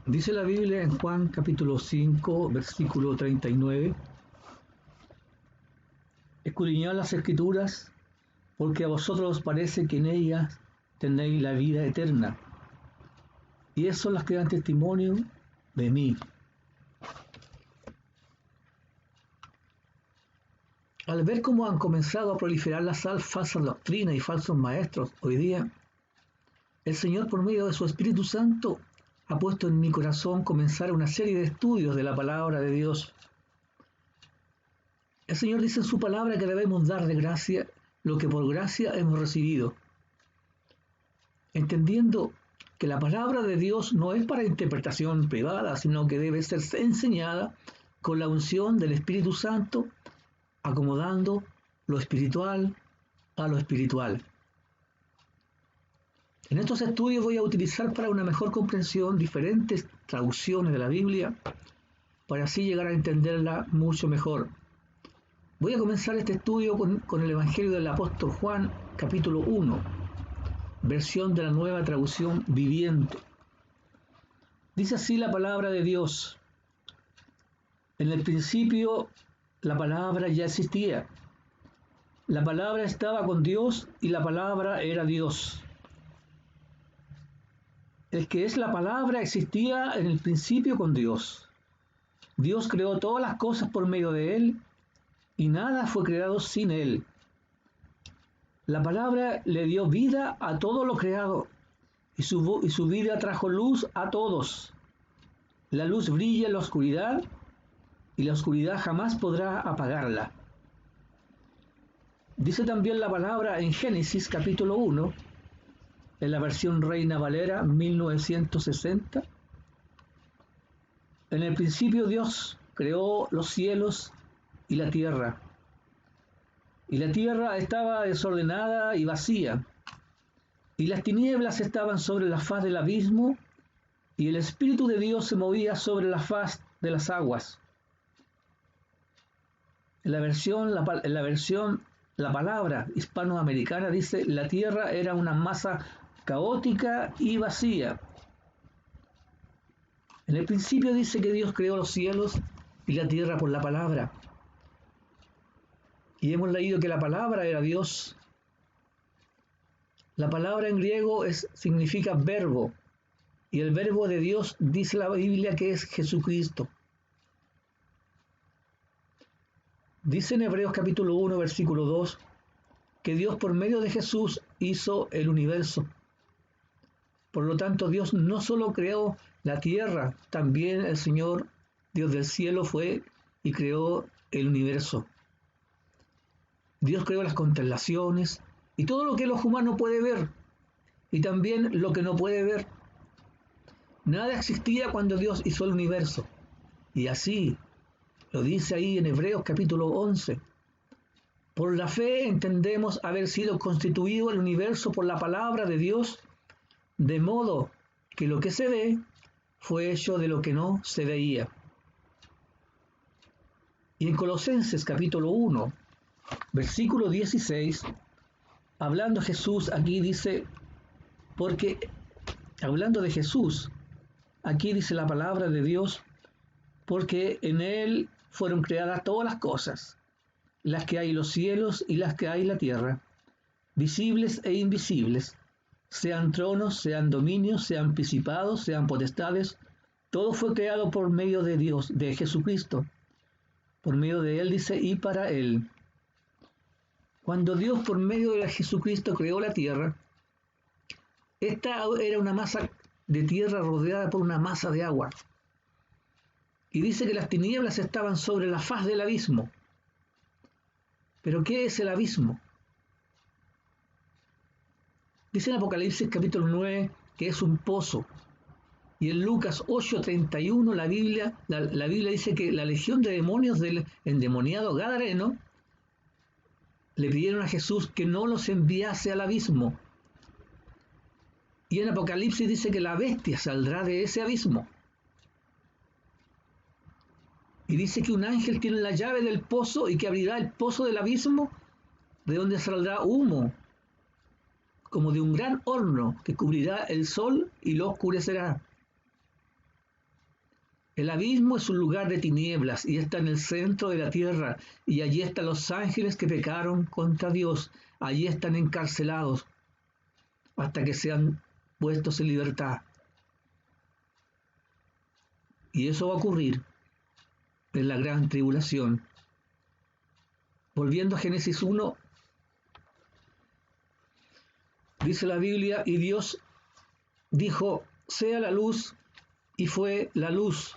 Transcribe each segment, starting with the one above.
Dice la Biblia en Juan capítulo 5, versículo 39, escudriñad las Escrituras, porque a vosotros os parece que en ellas tenéis la vida eterna, y esas son las que dan testimonio de mí. Al ver cómo han comenzado a proliferar las falsas doctrinas y falsos maestros hoy día, el Señor, por medio de su Espíritu Santo, ha puesto en mi corazón comenzar una serie de estudios de la palabra de Dios. El Señor dice en su palabra que debemos dar de gracia lo que por gracia hemos recibido, entendiendo que la palabra de Dios no es para interpretación privada, sino que debe ser enseñada con la unción del Espíritu Santo, acomodando lo espiritual a lo espiritual. En estos estudios voy a utilizar para una mejor comprensión diferentes traducciones de la Biblia, para así llegar a entenderla mucho mejor. Voy a comenzar este estudio con el Evangelio del apóstol Juan, capítulo 1, versión de la Nueva Traducción Viviente. Dice así la palabra de Dios: en el principio la palabra ya existía. La palabra estaba con Dios y la palabra era Dios. El que es la palabra existía en el principio con Dios. Dios creó todas las cosas por medio de él y nada fue creado sin él. La palabra le dio vida a todo lo creado y su vida trajo luz a todos. La luz brilla en la oscuridad y la oscuridad jamás podrá apagarla. Dice también la palabra en Génesis capítulo 1, en la versión Reina Valera 1960. En el principio Dios creó los cielos y la tierra estaba desordenada y vacía, y las tinieblas estaban sobre la faz del abismo, y el Espíritu de Dios se movía sobre la faz de las aguas. En la versión la palabra hispanoamericana dice: la tierra era una masa caótica y vacía. En el principio dice que Dios creó los cielos y la tierra por la palabra. Y hemos leído que la palabra era Dios. La palabra en griego significa verbo, y el verbo de Dios dice la Biblia que es Jesucristo. Dice en Hebreos capítulo 1, versículo 2, que Dios por medio de Jesús hizo el universo. Por lo tanto, Dios no solo creó la tierra, también el Señor, Dios del cielo, fue y creó el universo. Dios creó las constelaciones y todo lo que el ojo humano puede ver, y también lo que no puede ver. Nada existía cuando Dios hizo el universo, y así lo dice ahí en Hebreos capítulo 11. Por la fe entendemos haber sido constituido el universo por la palabra de Dios, de modo que lo que se ve fue hecho de lo que no se veía. Y en Colosenses capítulo 1, versículo 16, hablando Jesús, aquí dice, porque hablando de Jesús, aquí dice la palabra de Dios, porque en él fueron creadas todas las cosas, las que hay en los cielos y las que hay en la tierra, visibles e invisibles, sean tronos, sean dominios, sean principados, sean potestades, todo fue creado por medio de Dios, de Jesucristo. Por medio de él dice, y para él. Cuando Dios por medio de Jesucristo creó la tierra, esta era una masa de tierra rodeada por una masa de agua. Y dice que las tinieblas estaban sobre la faz del abismo. ¿Pero qué es el abismo? Dice en Apocalipsis capítulo 9 que es un pozo. Y en Lucas 8:31 la Biblia dice que la legión de demonios del endemoniado gadareno le pidieron a Jesús que no los enviase al abismo. Y en Apocalipsis dice que la bestia saldrá de ese abismo. Y dice que un ángel tiene la llave del pozo y que abrirá el pozo del abismo, de donde saldrá humo, como de un gran horno que cubrirá el sol y lo oscurecerá. El abismo es un lugar de tinieblas y está en el centro de la tierra, y allí están los ángeles que pecaron contra Dios. Allí están encarcelados hasta que sean puestos en libertad. Y eso va a ocurrir en la gran tribulación. Volviendo a Génesis 1, dice la Biblia, y Dios dijo, sea la luz, y fue la luz.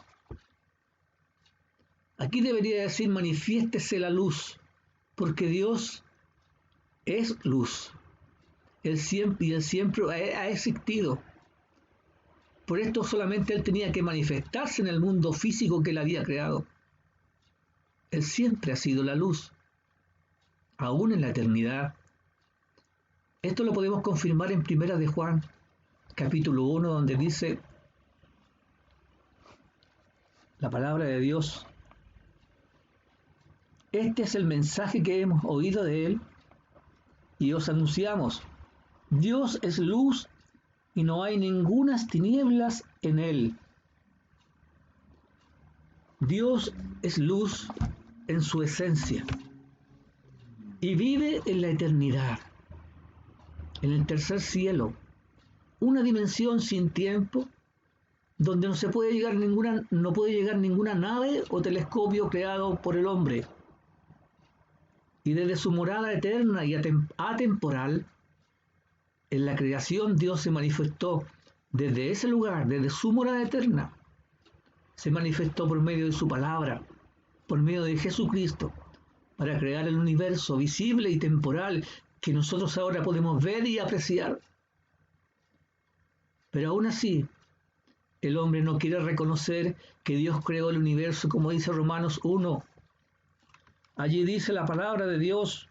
Aquí debería decir, manifiéstese la luz, porque Dios es luz. Él siempre ha existido. Por esto solamente Él tenía que manifestarse en el mundo físico que Él había creado. Él siempre ha sido la luz, aún en la eternidad. Esto lo podemos confirmar en 1 de Juan, capítulo 1, donde dice la palabra de Dios. Este es el mensaje que hemos oído de Él y os anunciamos. Dios es luz y no hay ningunas tinieblas en Él. Dios es luz en su esencia y vive en la eternidad, en el tercer cielo, una dimensión sin tiempo, donde no puede llegar ninguna nave o telescopio creado por el hombre. Y desde su morada eterna y atemporal, en la creación Dios se manifestó desde ese lugar, desde su morada eterna. Se manifestó por medio de su palabra, por medio de Jesucristo, para crear el universo visible y temporal que nosotros ahora podemos ver y apreciar. Pero aún así, el hombre no quiere reconocer que Dios creó el universo, como dice Romanos 1. Allí dice la palabra de Dios,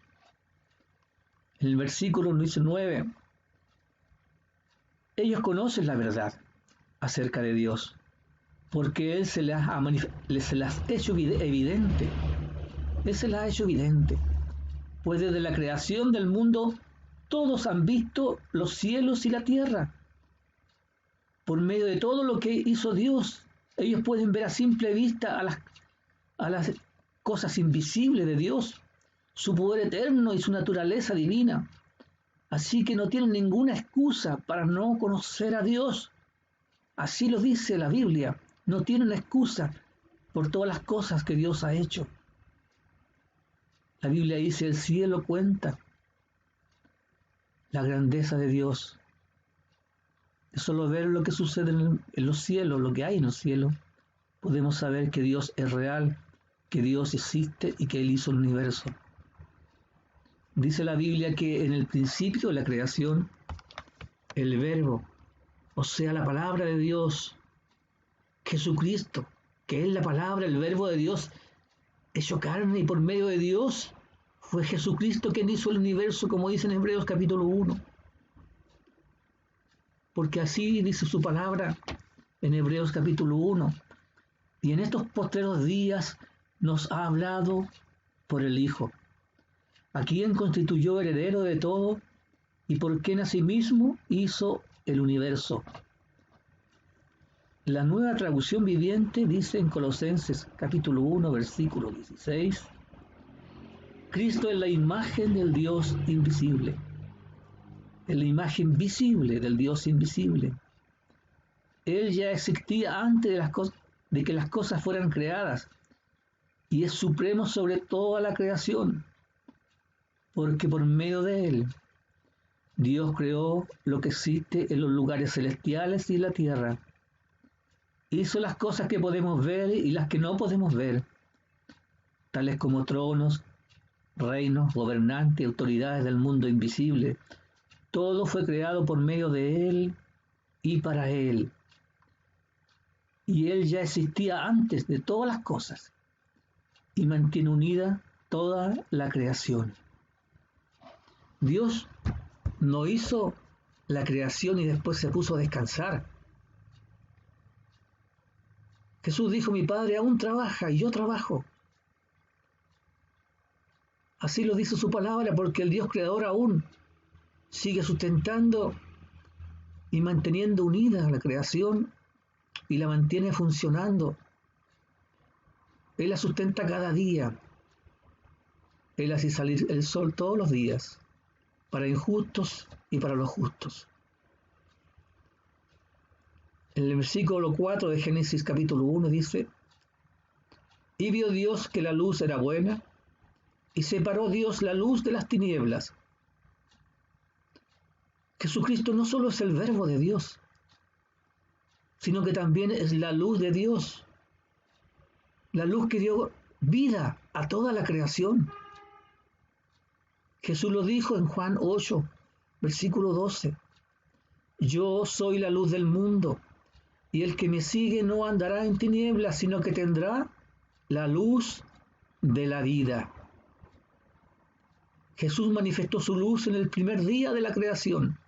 en el versículo 19. Ellos conocen la verdad acerca de Dios, porque Él se las ha hecho evidente. Él se las ha hecho evidente. Pues desde la creación del mundo, todos han visto los cielos y la tierra. Por medio de todo lo que hizo Dios, ellos pueden ver a simple vista a las cosas invisibles de Dios, su poder eterno y su naturaleza divina. Así que no tienen ninguna excusa para no conocer a Dios. Así lo dice la Biblia. No tienen excusa por todas las cosas que Dios ha hecho. La Biblia dice, el cielo cuenta la grandeza de Dios. Es solo ver lo que sucede en los cielos, lo que hay en los cielos, podemos saber que Dios es real, que Dios existe y que Él hizo el universo. Dice la Biblia que en el principio de la creación, el Verbo, o sea, la palabra de Dios, Jesucristo, que es la palabra, el Verbo de Dios, hecho carne, y por medio de Dios fue Jesucristo quien hizo el universo, como dice en Hebreos capítulo 1. Porque así dice su palabra en Hebreos capítulo 1. Y en estos postreros días nos ha hablado por el Hijo, a quien constituyó heredero de todo y por quien asimismo hizo el universo. La Nueva Traducción Viviente dice en Colosenses capítulo 1, versículo 16, Cristo es la imagen del Dios invisible, es la imagen visible del Dios invisible. Él ya existía antes de que las cosas fueran creadas y es supremo sobre toda la creación, porque por medio de Él Dios creó lo que existe en los lugares celestiales y en la tierra. Hizo las cosas que podemos ver y las que no podemos ver, tales como tronos, reinos, gobernantes y autoridades del mundo invisible. Todo fue creado por medio de Él y para Él. Y Él ya existía antes de todas las cosas y mantiene unida toda la creación. Dios no hizo la creación y después se puso a descansar. Jesús dijo, mi Padre aún trabaja y yo trabajo. Así lo dice su palabra, porque el Dios creador aún sigue sustentando y manteniendo unida la creación y la mantiene funcionando Él la sustenta cada día. Él hace salir el sol todos los días, para injustos y para los justos. En el versículo 4 de Génesis capítulo 1 dice: y vio Dios que la luz era buena, y separó Dios la luz de las tinieblas. Jesucristo no solo es el verbo de Dios, sino que también es la luz de Dios, la luz que dio vida a toda la creación. Jesús lo dijo en Juan 8, versículo 12: yo soy la luz del mundo, y el que me sigue no andará en tinieblas, sino que tendrá la luz de la vida. Jesús manifestó su luz en el primer día de la creación,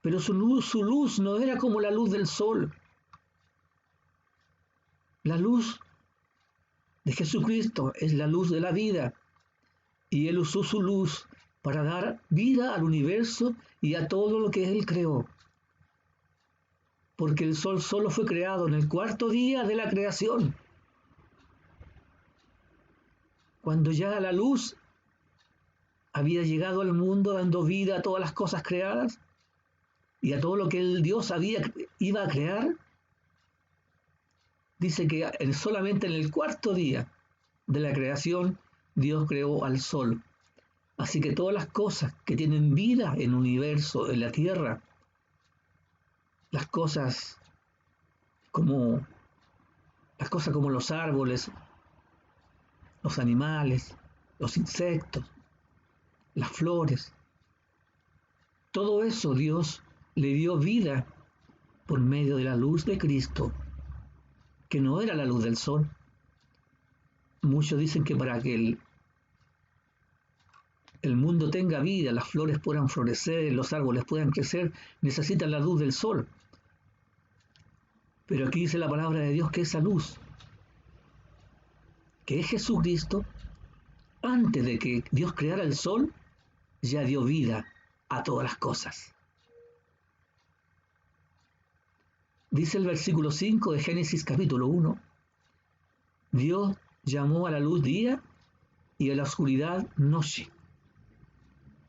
pero su luz no era como la luz del sol. La luz de Jesucristo es la luz de la vida, y Él usó su luz para dar vida al universo y a todo lo que Él creó. Porque el sol solo fue creado en el cuarto día de la creación, cuando ya la luz había llegado al mundo dando vida a todas las cosas creadas y a todo lo que el Dios iba a crear. Dice que solamente en el cuarto día de la creación Dios creó al sol. Así que todas las cosas que tienen vida en el universo, en la tierra, las cosas como los árboles, los animales, los insectos, las flores, todo eso Dios le dio vida por medio de la luz de Cristo, que no era la luz del sol. Muchos dicen que para que el mundo tenga vida, las flores puedan florecer, los árboles puedan crecer, necesitan la luz del sol. Pero aquí dice la palabra de Dios que esa luz, que es Jesucristo, antes de que Dios creara el sol, ya dio vida a todas las cosas. Dice el versículo 5 de Génesis capítulo 1: Dios llamó a la luz día y a la oscuridad noche.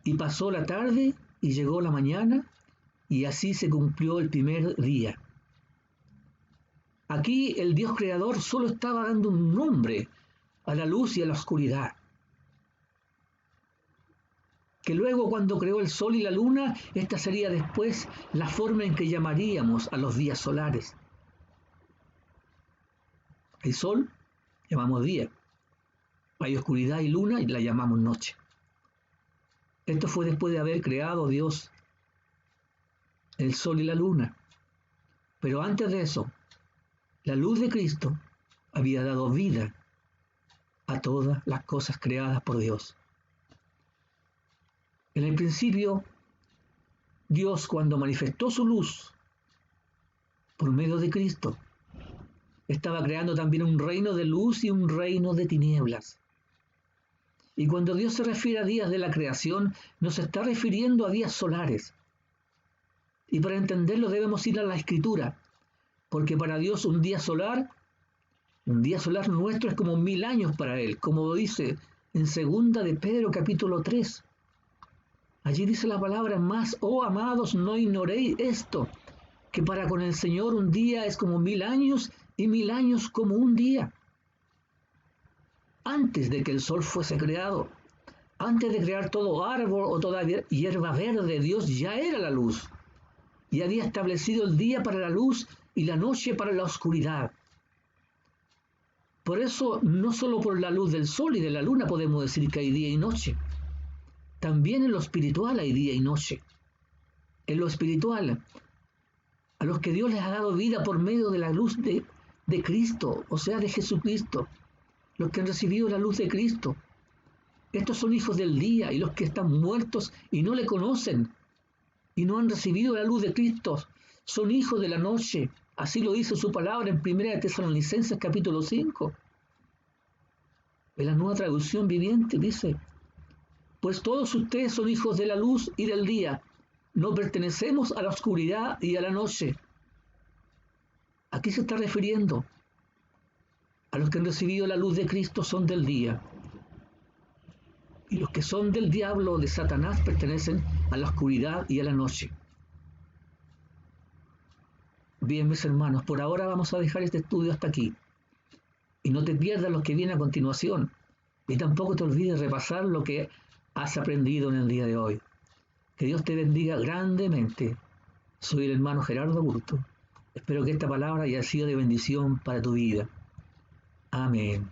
Y pasó la tarde y llegó la mañana, y así se cumplió el primer día. Aquí el Dios creador solo estaba dando un nombre a la luz y a la oscuridad. Que luego, cuando creó el sol y la luna, esta sería después la forma en que llamaríamos a los días solares. Hay sol, llamamos día. Hay oscuridad y luna y la llamamos noche. Esto fue después de haber creado Dios el sol y la luna. Pero antes de eso, la luz de Cristo había dado vida a todas las cosas creadas por Dios. En el principio, Dios, cuando manifestó su luz por medio de Cristo, estaba creando también un reino de luz y un reino de tinieblas. Y cuando Dios se refiere a días de la creación, no se está refiriendo a días solares. Y para entenderlo debemos ir a la Escritura, porque para Dios un día solar nuestro es como 1000 años para Él, como dice en 2 de Pedro capítulo 3. Allí dice la palabra: mas, oh amados, no ignoréis esto, que para con el Señor un día es como 1000 años, y 1000 años como un día. Antes de que el sol fuese creado, antes de crear todo árbol o toda hierba verde, Dios ya era la luz, y había establecido el día para la luz y la noche para la oscuridad. Por eso, no solo por la luz del sol y de la luna podemos decir que hay día y noche. También en lo espiritual hay día y noche. En lo espiritual, a los que Dios les ha dado vida por medio de la luz de Cristo, o sea, de Jesucristo, los que han recibido la luz de Cristo, estos son hijos del día, y los que están muertos y no le conocen y no han recibido la luz de Cristo son hijos de la noche. Así lo dice su palabra en 1 Tesalonicenses capítulo 5. En la Nueva Traducción Viviente dice: pues todos ustedes son hijos de la luz y del día, no pertenecemos a la oscuridad y a la noche. ¿A qué se está refiriendo? A los que han recibido la luz de Cristo son del día. Y los que son del diablo o de Satanás pertenecen a la oscuridad y a la noche. Bien, mis hermanos, por ahora vamos a dejar este estudio hasta aquí. Y no te pierdas lo que viene a continuación. Y tampoco te olvides repasar lo que has aprendido en el día de hoy. Que Dios te bendiga grandemente. Soy el hermano Gerardo Burto. Espero que esta palabra haya sido de bendición para tu vida. Amén.